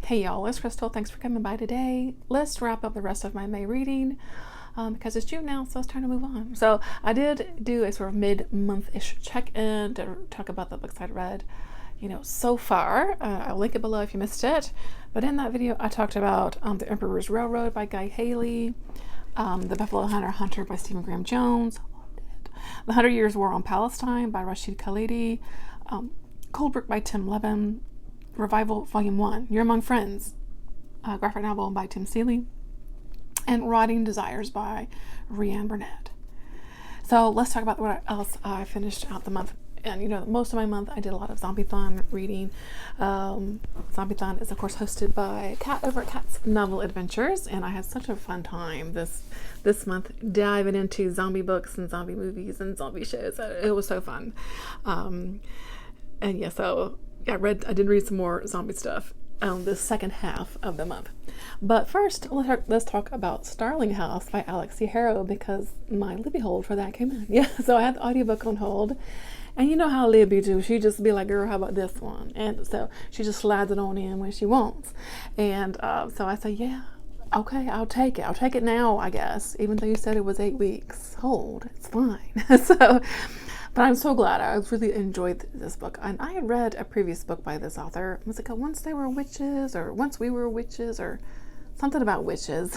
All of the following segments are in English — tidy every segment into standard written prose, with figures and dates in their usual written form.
Hey y'all, it's Crystal. Thanks for coming by today. Let's wrap up the rest of my May reading because it's June now, so it's time to move on. So I did do a sort of mid-month-ish check-in to talk about the books I'd read, so far. I'll link it below if you missed it. But in that video, I talked about The Emperor's Railroad by Guy Haley, The Buffalo Hunter by Stephen Graham Jones, The 100 Years' War on Palestine by Rashid Khalidi, Coldbrook by Tim Levin, Revival Volume 1, You're Among Friends, a graphic novel by Tim Seeley, and Rotting Desires by Rianne Burnett. So let's talk about what else I finished out the month. And most of my month I did a lot of Zombiethon reading. Zombiethon is of course hosted by Kat over at Kat's Novel Adventures, and I had such a fun time this month diving into zombie books and zombie movies and zombie shows. It was so fun. And yeah, so I did read some more zombie stuff the second half of the month. But first, let's talk about Starling House by Alix Harrow, because my Libby hold for that came in. Yeah, so I had the audiobook on hold. And you know how Libby do. She just be like, girl, how about this one? And so she just slides it on in when she wants. And so I say, yeah, okay, I'll take it. I'll take it now, I guess. Even though you said it was 8 weeks hold, it's fine. But I'm so glad. I really enjoyed this book. And I had read a previous book by this author. Was it called Once They Were Witches, or Once We Were Witches, or something about witches?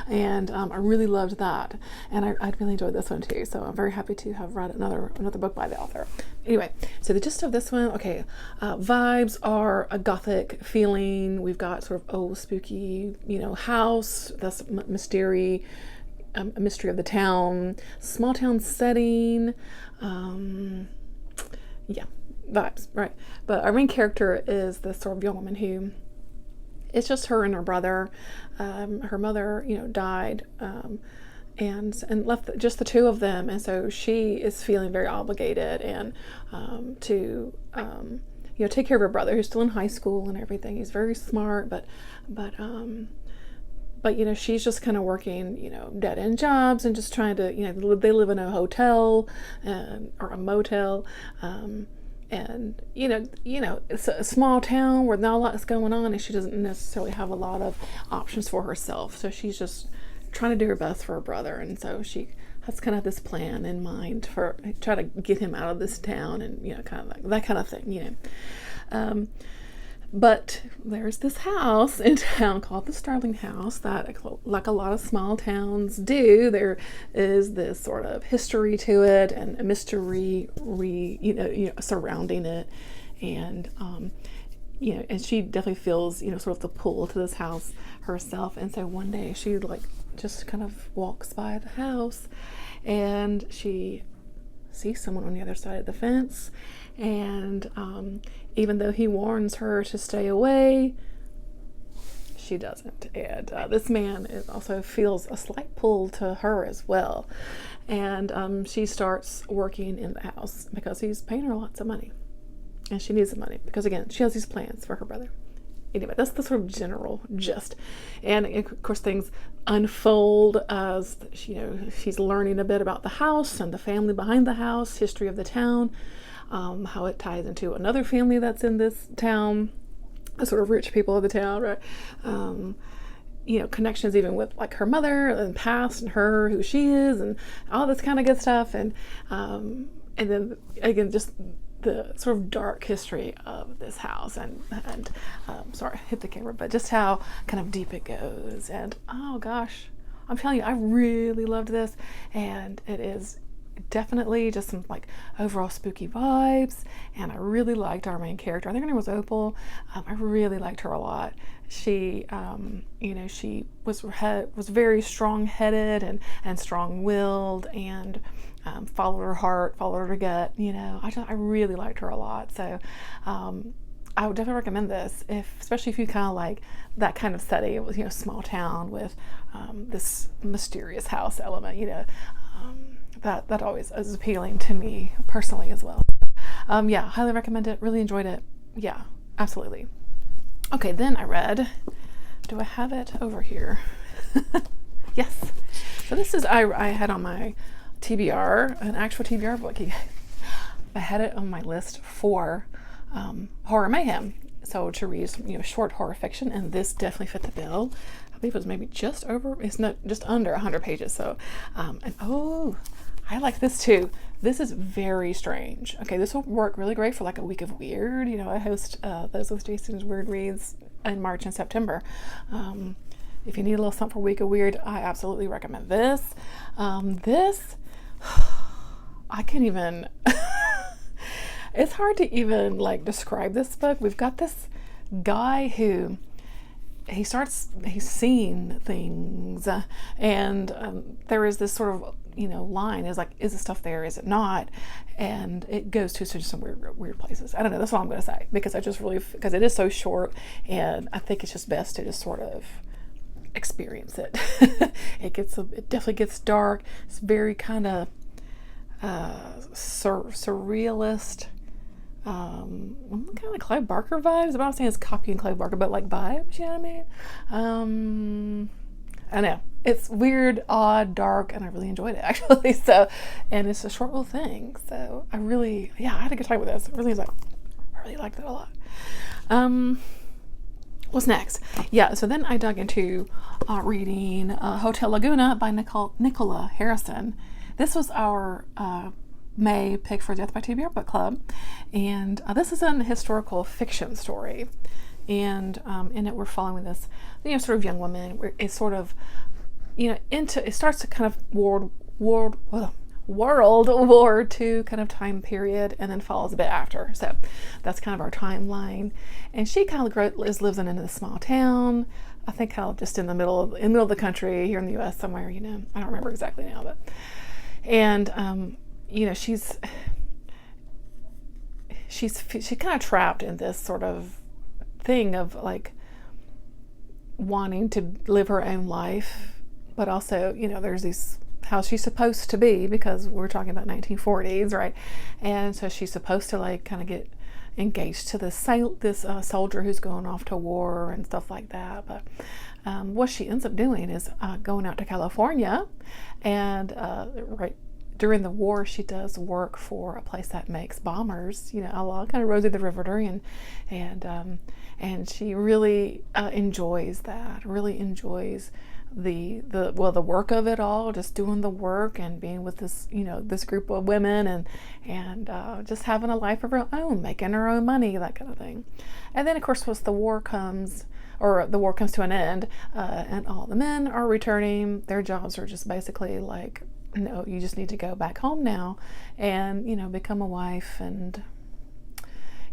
And I really loved that. And I really enjoyed this one too. So I'm very happy to have read another book by the author. Anyway, so the gist of this one, okay, vibes are a gothic feeling. We've got sort of old spooky, house, that's mystery. A mystery of the town, small town setting, yeah, vibes, right? But our main character is this sort of young woman who, it's just her and her brother. Her mother, died, and left just the two of them, and so she is feeling very obligated and to take care of her brother, who's still in high school and everything. He's very smart, but she's just kind of working, dead-end jobs and just trying to, they live in a hotel or a motel, and it's a small town where not a lot is going on, and she doesn't necessarily have a lot of options for herself. So she's just trying to do her best for her brother, and so she has kind of this plan in mind for try to get him out of this town, and kind of like that kind of thing, But there's this house in town called the Starling House that, like a lot of small towns do, there is this sort of history to it and a mystery surrounding it, and and she definitely feels sort of the pull to this house herself. And so one day she just kind of walks by the house, and she sees someone on the other side of the fence, and even though he warns her to stay away, she doesn't. And this man also feels a slight pull to her as well, and she starts working in the house because he's paying her lots of money, and she needs the money because, again, she has these plans for her brother. Anyway, that's the sort of general gist. And of course things unfold as she's learning a bit about the house and the family behind the house, history of the town, how it ties into another family that's in this town, the sort of rich people of the town, right? Connections even with like her mother and past, and her, who she is, and all this kind of good stuff. And then again, just the sort of dark history of this house, and sorry, I hit the camera, but just how kind of deep it goes. And oh gosh, I'm telling you, I really loved this, and it is definitely just some overall spooky vibes. And I really liked our main character. I think her name was Opal. I really liked her a lot. She she was very strong-headed and strong-willed, and followed her heart, followed her gut. I really liked her a lot. So I would definitely recommend this, especially if you kind of like that kind of setting. It was small town with this mysterious house element. That always is appealing to me personally as well. Yeah, highly recommend it. Really enjoyed it. Yeah, absolutely. Okay, then I read. Do I have it over here? Yes. So this is I had on my TBR, an actual TBR book. I had it on my list for Horror Mayhem. So to read some, short horror fiction, and this definitely fit the bill. I believe it was maybe it's not just under 100 pages. So, and I like this too. This is very strange. Okay, this will work really great for like a week of weird. I host those with Jason's Weird Reads in March and September. If you need a little something for a week of weird, I absolutely recommend this. This, I can't even, it's hard to even like describe this book. We've got this guy who, he's seeing things, and there is this sort of line is like, is the stuff there, is it not? And it goes to some weird places. I don't know, that's all I'm going to say, because because it is so short, and I think it's just best to just sort of experience it. It definitely gets dark. It's very kind of surrealist, kind of like Clive Barker vibes. I'm not saying it's copying Clive Barker, but like vibes, you know what I mean? I know. It's weird, odd, dark, and I really enjoyed it, actually. So, and it's a short little thing. So I had a good time with this. I really liked it a lot. What's next? Yeah, so then I dug into reading Hotel Laguna by Nicola Harrison. This was our May pick for Death by TBR Book Club. And this is an historical fiction story. And in it we're following this, sort of young woman. It's sort of, it starts to kind of World War II kind of time period, and then follows a bit after. So that's kind of our timeline. And she kind of lives in a small town. I think kind of just in the middle of the country here in the U.S. somewhere. I don't remember exactly now, but and she's kind of trapped in this sort of thing of like wanting to live her own life, but also there's these how she's supposed to be, because we're talking about 1940s, right? And so she's supposed to like kind of get engaged to this soldier who's going off to war and stuff like that. But what she ends up doing is going out to California, and right during the war she does work for a place that makes bombers, a la kind of Rosie the Riveter, and she really enjoys that. Really enjoys the work of it all, just doing the work and being with this this group of women, and just having a life of her own, making her own money, that kind of thing. And then of course once the war comes to an end, and all the men are returning, their jobs are just basically like, no, you just need to go back home now and become a wife, and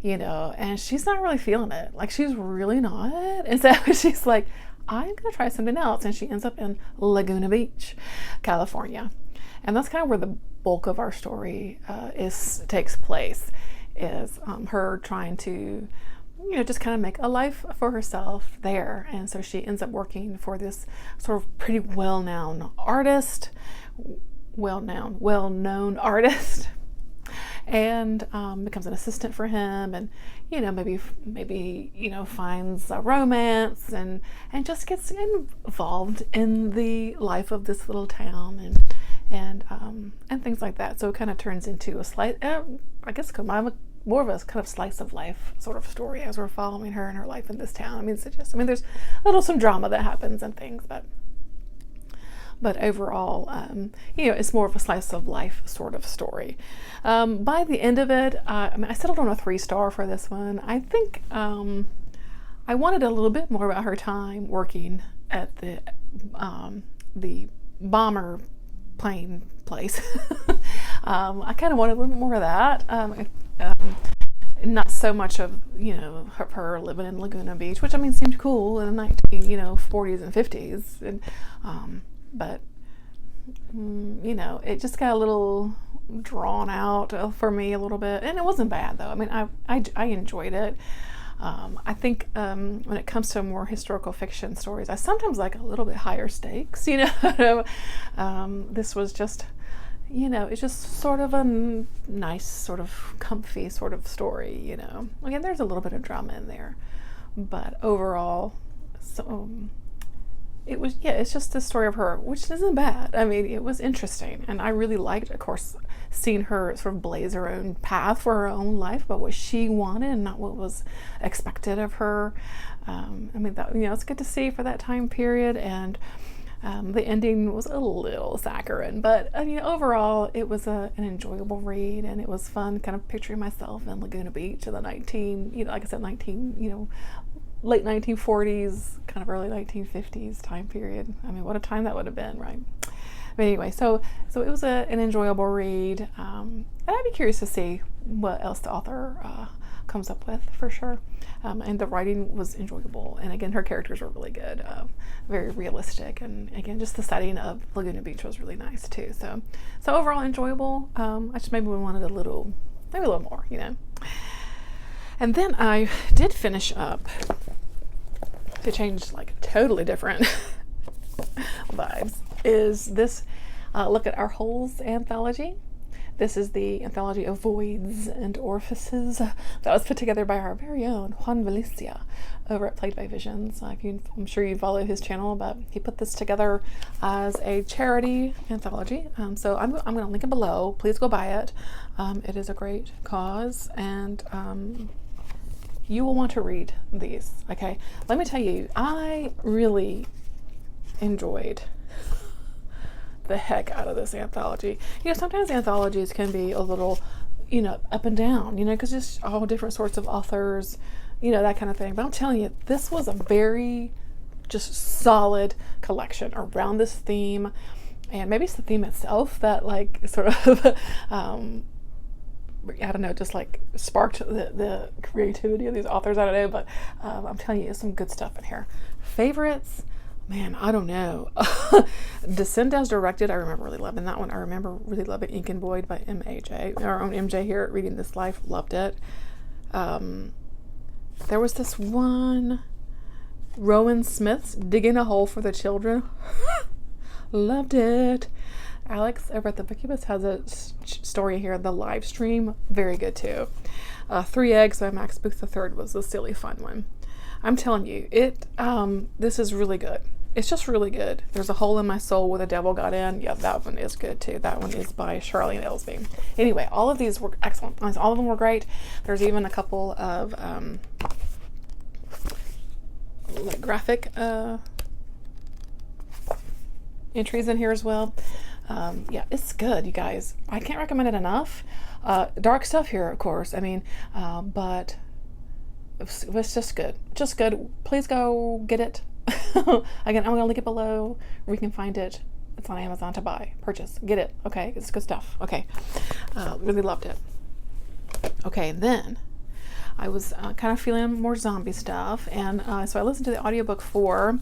and she's not really feeling it. Like, she's really not. And so she's like, I'm going to try something else. And she ends up in Laguna Beach, California. And that's kind of where the bulk of our story takes place, is her trying to, just kind of make a life for herself there. And so she ends up working for this sort of pretty well-known artist, and becomes an assistant for him, and maybe finds a romance, and just gets involved in the life of this little town, and things like that. So it kind of turns into a slight, I guess, more of a kind of slice of life sort of story as we're following her and her life in this town. There's some drama that happens and things, but overall, it's more of a slice of life sort of story. By the end of it, I settled on a 3-star for this one. I think I wanted a little bit more about her time working at the bomber plane place. I kind of wanted a little bit more of that. Not so much of her living in Laguna Beach, which seemed cool in the 40s and 50s, and but it just got a little drawn out for me a little bit, and it wasn't bad though. I enjoyed it. I think when it comes to more historical fiction stories, I sometimes like a little bit higher stakes. This was just, it's just sort of a nice, sort of comfy sort of story. Again, there's a little bit of drama in there, but overall, it's just the story of her, which isn't bad. It was interesting, and I really liked, of course, seen her sort of blaze her own path for her own life, but what she wanted and not what was expected of her. I mean, that, it's good to see for that time period. And the ending was a little saccharine, but overall it was an enjoyable read, and it was fun kind of picturing myself in Laguna Beach in the like I said, late 1940s, kind of early 1950s time period. I mean, what a time that would have been, right? But anyway, so it was an enjoyable read, and I'd be curious to see what else the author comes up with, for sure. And the writing was enjoyable, and again, her characters were really good, very realistic, and again, just the setting of Laguna Beach was really nice too. So overall enjoyable. I just maybe wanted maybe a little more, And then I did finish up, to change like totally different vibes, is this Look at Our Holes anthology. This is the anthology of voids and orifices that was put together by our very own Juan Valencia over at Played by Visions. I'm sure you follow his channel, but he put this together as a charity anthology. So I'm going to link it below. Please go buy it. It is a great cause, and you will want to read these. Okay, let me tell you, I really enjoyed the heck out of this anthology. Sometimes anthologies can be a little, up and down, because just all different sorts of authors, that kind of thing. But I'm telling you, this was a very just solid collection around this theme. And maybe it's the theme itself that sort of, I don't know, just sparked the creativity of these authors. I don't know, but I'm telling you, there's some good stuff in here. Favorites? Man, I don't know. Descend as Directed, I remember really loving that one. I remember really loving Ink and Void by MJ. Our own MJ here at Reading This Life, loved it. There was this one, Rowan Smith's Digging a Hole for the Children. Loved it. Alix over at the Bookubus has a story here, The Live Stream, very good too. 3 Eggs by Max Booth III was a silly fun one. I'm telling you, this is really good. It's just really good. There's a Hole in My Soul Where the Devil Got In. Yeah, that one is good too. That one is by Charlene Ellsby. Anyway, all of these were excellent. All of them were great. There's even a couple of graphic entries in here as well. Yeah, it's good, you guys. I can't recommend it enough. Dark stuff here, of course. I mean, but it's just good. Just good. Please go get it. Again, I'm going to link it below where you can find it. It's on Amazon to buy. Purchase. Get it. Okay. It's good stuff. Okay. Really loved it. Okay. Then I was kind of feeling more zombie stuff. And so I listened to the audiobook for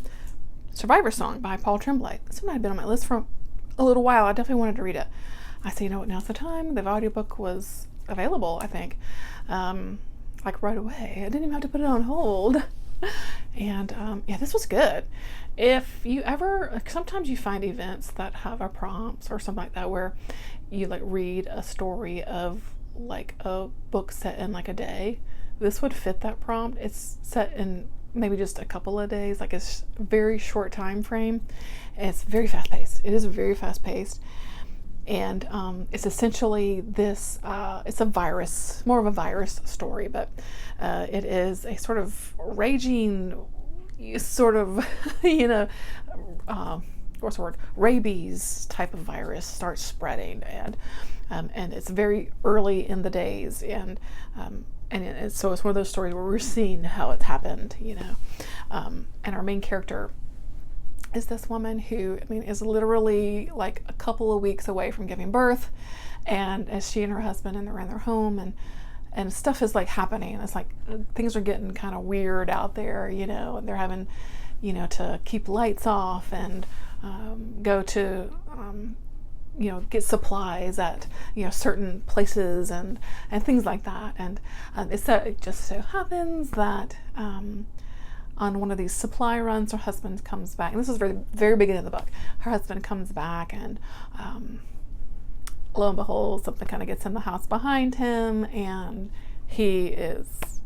Survivor Song by Paul Tremblay. This one had been on my list for a little while. I definitely wanted to read it. I said, you know what? Now's the time. The audiobook was available, I think. Right away. I didn't even have to put it on hold. And yeah, this was good. If you ever, sometimes you find events that have a prompts or something like that where you read a story of a book set in a day. This would fit that prompt. It's set in maybe just a couple of days, it's a very short time frame. And it's very fast paced. It is very fast paced. And it's essentially this, it's a virus, more of a virus story, but it is a sort of raging, sort of, what's the word? Rabies type of virus starts spreading, and it's very early in the days, and so it's one of those stories where we're seeing how it happened, and our main character is this woman who, is literally a couple of weeks away from giving birth, and as she and her husband and they're in their home, and stuff is happening. It's things are getting kind of weird out there, and they're having, to keep lights off and go to, get supplies at, certain places and things like that. And it just so happens that on one of these supply runs, her husband comes back, and this is very, very beginning of the book. Her husband comes back, and lo and behold, something kind of gets in the house behind him, and he is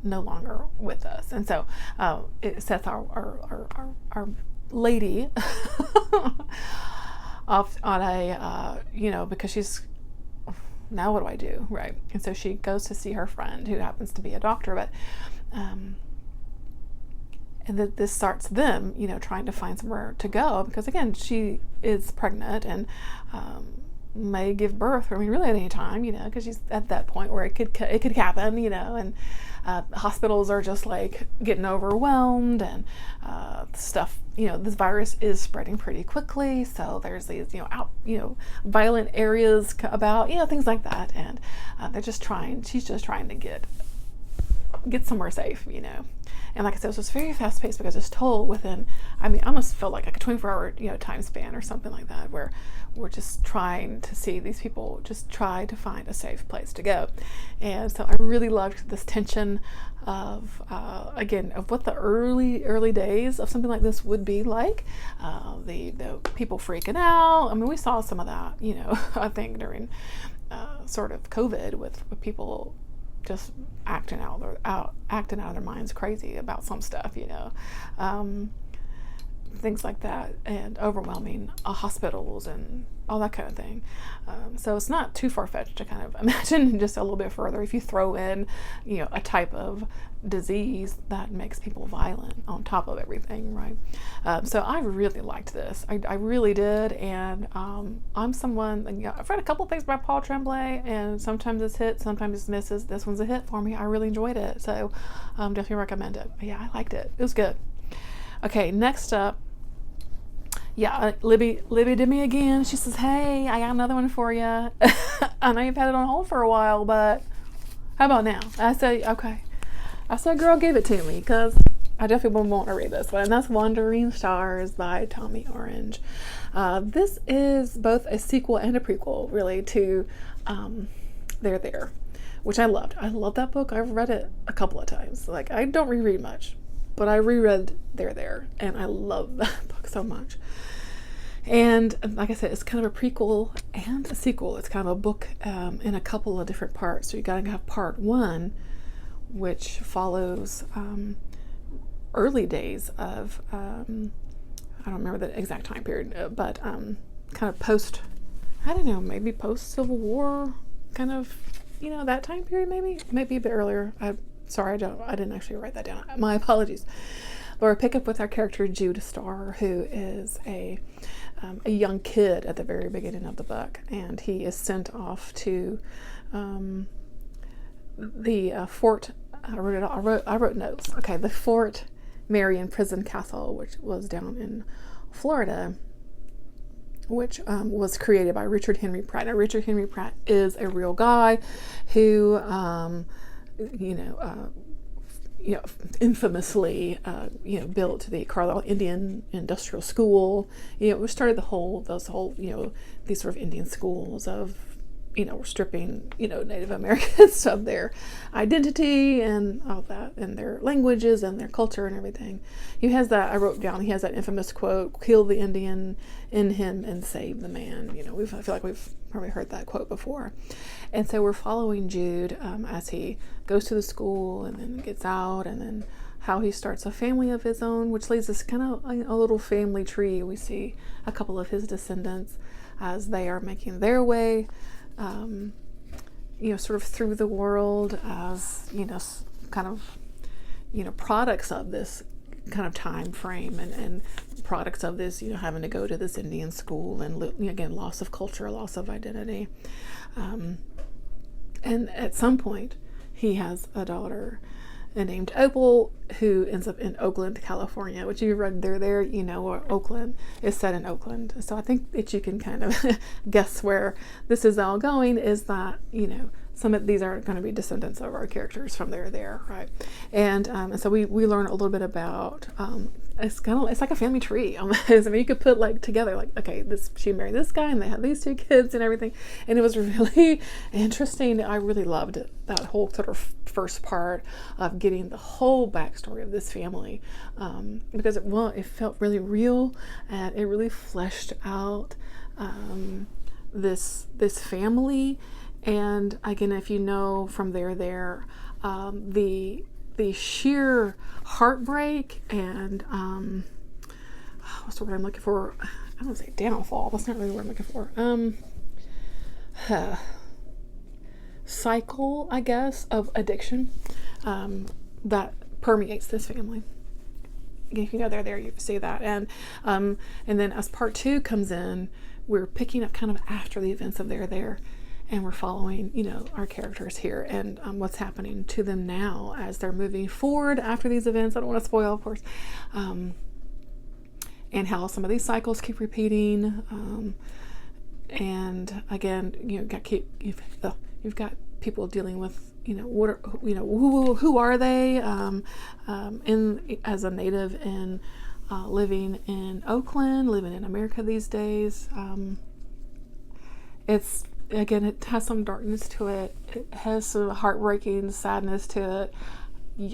no longer with us. And so it sets our lady off on a, because she's now what do I do, right? And so she goes to see her friend who happens to be a doctor, but and that this starts them, trying to find somewhere to go, because again, she is pregnant and may give birth, really at any time, because she's at that point where it could happen, and hospitals are just like getting overwhelmed, and stuff, this virus is spreading pretty quickly, so there's these violent areas about, things like that, and she's just trying to get somewhere safe, And like I said, it was very fast paced because it's told within, I almost felt like a 24-hour, time span or something like that, where we're just trying to see these people just try to find a safe place to go. And so I really loved this tension of, again, of what the early days of something like this would be like. The people freaking out. We saw some of that, I think during sort of COVID with people just acting out of their minds crazy about some stuff, things like that, and overwhelming hospitals and all that kind of thing. So it's not too far-fetched to kind of imagine just a little bit further if you throw in, a type of disease that makes people violent on top of everything, right? So I really liked this. I really did, and I'm someone, I've read a couple things by Paul Tremblay, and sometimes it's hit, sometimes it's misses. This one's a hit for me. I really enjoyed it, so definitely recommend it. But yeah, I liked it. It was good. Okay, next up, Libby did me again. She says, hey, I got another one for you. I know you've had it on hold for a while, but how about now? I said, okay. I said, girl, give it to me, because I definitely want to read this one. And that's Wandering Stars by Tommy Orange. This is both a sequel and a prequel, really, to They're There, which I loved. I love that book. I've read it a couple of times. Like, I don't reread much, but I reread They're There, and I love that book so much. And like I said, it's kind of a prequel and a sequel. It's kind of a book in a couple of different parts. So you got to have part one, which follows early days of, I don't remember the exact time period, but kind of post, I don't know, maybe post-Civil War, kind of, that time period maybe a bit earlier. Sorry, I didn't actually write that down. My apologies. But we'll pick up with our character Jude Starr, who is a young kid at the very beginning of the book, and he is sent off to the Fort. I wrote notes. Okay, the Fort Marion Prison Castle, which was down in Florida, which was created by Richard Henry Pratt. Now, Richard Henry Pratt is a real guy who, infamously, built the Carlisle Indian Industrial School. We started these sort of Indian schools of, stripping, Native Americans of their identity and all that, and their languages and their culture and everything. He has that, I wrote down, he has that infamous quote, kill the Indian in him and save the man. I feel like we've probably heard that quote before. And so we're following Jude as he goes to the school and then gets out, and then how he starts a family of his own, which leads us kind of a little family tree. We see a couple of his descendants as they are making their way, sort of through the world as, kind of, products of this kind of time frame, and products of this, having to go to this Indian school, and again, loss of culture, loss of identity. And at some point, he has a daughter named Opal, who ends up in Oakland, California, which you read there, or Oakland is set in Oakland. So I think that you can kind of guess where this is all going, is that, some of these are going to be descendants of our characters from there, right? And so we learn a little bit about, it's like a family tree almost. You could put together, okay, she married this guy and they had these two kids and everything. And it was really interesting. I really loved it, that whole sort of first part of getting the whole backstory of this family, because it felt really real, and it really fleshed out this family. And again, if you know from the sheer heartbreak and what's the word I'm looking for? I don't say downfall. That's not really what I'm looking for. cycle, I guess, of addiction that permeates this family. If you know they're there, you see that. And then as part 2 comes in, we're picking up kind of after the events of they're there, and we're following, our characters here and what's happening to them now as they're moving forward after these events. I don't want to spoil, of course, and how some of these cycles keep repeating. And again, you've got people dealing with, who are they as a native in living in Oakland, living in America these days. It has some darkness to it. It has some heartbreaking sadness to it.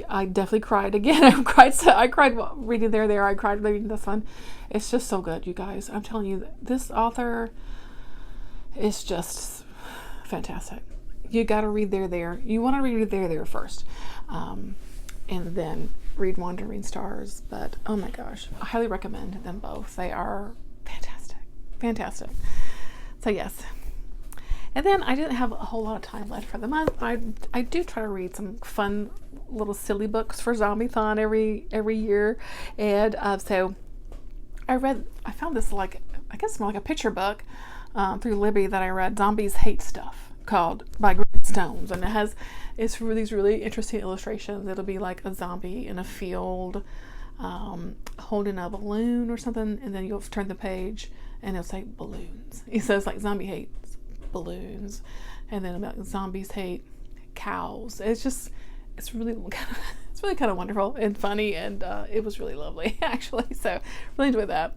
I definitely cried again. I cried reading there. I cried reading this one. It's just so good, you guys. I'm telling you, this author is just fantastic. You got to read there. You want to read there first, and then read Wandering Stars. But oh my gosh, I highly recommend them both. They are fantastic. So yes. And then I didn't have a whole lot of time left for the month. I do try to read some fun little silly books for Zombiethon every year, and so I found this more like a picture book through Libby that I read, Zombies Hate Stuff, by Gretel Stones, and it's for these really interesting illustrations. It'll be like a zombie in a field holding a balloon or something, and then you'll turn the page and it'll say balloons. It says like zombie hates balloons, and then about zombies hate cows. It's really kind of wonderful and funny, and it was really lovely actually, so really enjoyed that.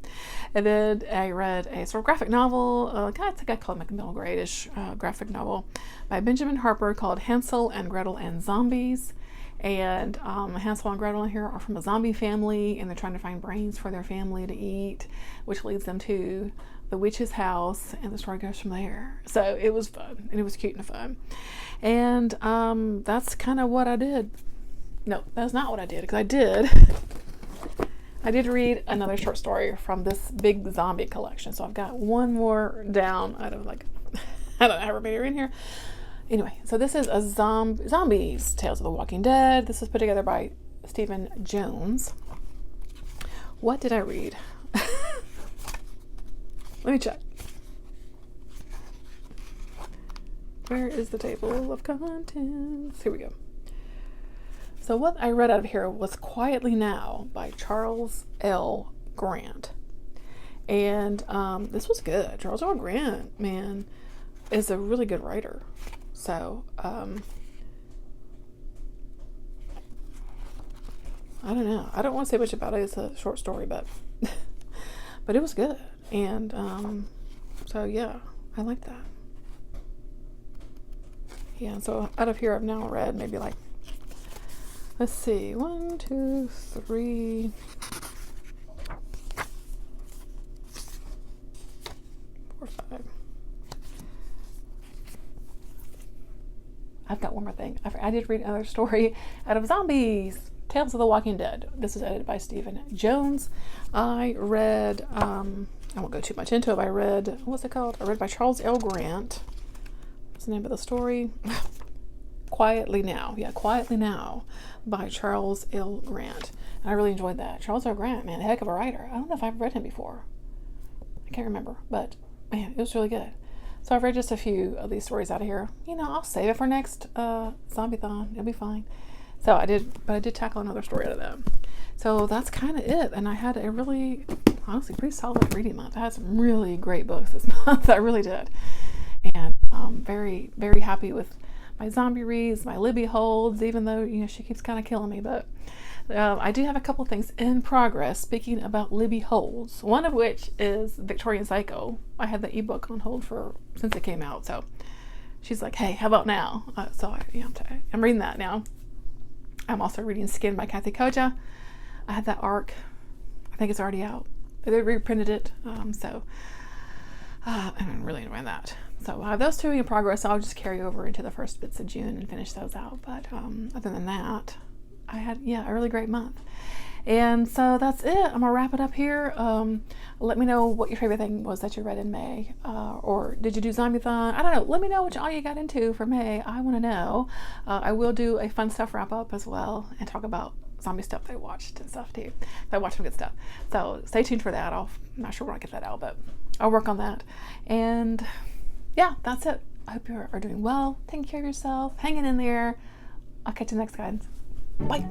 And then I read a sort of graphic novel, I think I called it middle grade-ish graphic novel by Benjamin Harper called Hansel and Gretel and Zombies. And Hansel and Gretel in here are from a zombie family, and they're trying to find brains for their family to eat, which leads them to the witch's house, and the story goes from there. So it was fun, and it was cute and fun. And that's kind of what I did. No, that's not what I did, because I did read another short story from this big zombie collection. So I've got one more down out of I don't know how many are in here. Anyway, so this is a Zombies, Tales of the Walking Dead. This is put together by Stephen Jones. What did I read? Let me check. Where is the table of contents? Here we go. So what I read out of here was Quietly Now by Charles L. Grant. And this was good. Charles L. Grant, man, is a really good writer. So, I don't know. I don't want to say much about it. It's a short story, but but it was good. And so yeah, I like that. Yeah, so out of here I've now read maybe let's see, 1, 2, 3, 4, 5. I've got one more thing. I did read another story out of Zombies, Tales of the Walking Dead. This is edited by Stephen Jones. I read, I won't go too much into it, but I read, what's it called? I read by Charles L. Grant. What's the name of the story? Quietly Now. Yeah, Quietly Now by Charles L. Grant. And I really enjoyed that. Charles L. Grant, man, a heck of a writer. I don't know if I've read him before. I can't remember, but man, it was really good. So I've read just a few of these stories out of here. I'll save it for next Zombiethon. It'll be fine. So I did tackle another story out of them. So that's kind of it. And I had a really, honestly, pretty solid reading month. I had some really great books this month. I really did. And I'm very, very happy with my zombie reads, my Libby holds, even though, she keeps kind of killing me. But I do have a couple things in progress, speaking about Libby holds, one of which is Victorian Psycho. I had the ebook on hold since it came out. So she's like, hey, how about now? So I'm reading that now. I'm also reading Skin by Kathy Koja. I had that arc. I think it's already out. They reprinted it. So I'm really enjoying that. So I have those two in progress. So I'll just carry over into the first bits of June and finish those out. But other than that, I had a really great month. And so that's it. I'm gonna wrap it up here. Let me know what your favorite thing was that you read in May, or did you do Zombiethon? I don't know. Let me know what all you got into for May. I want to know. I will do a fun stuff wrap up as well and talk about zombie stuff that I watched and stuff too. I watched some good stuff. So stay tuned for that. I'm not sure when I get that out, but I'll work on that. And yeah, that's it. I hope you are doing well, taking care of yourself, hanging in there. I'll catch you next, guys. Bye.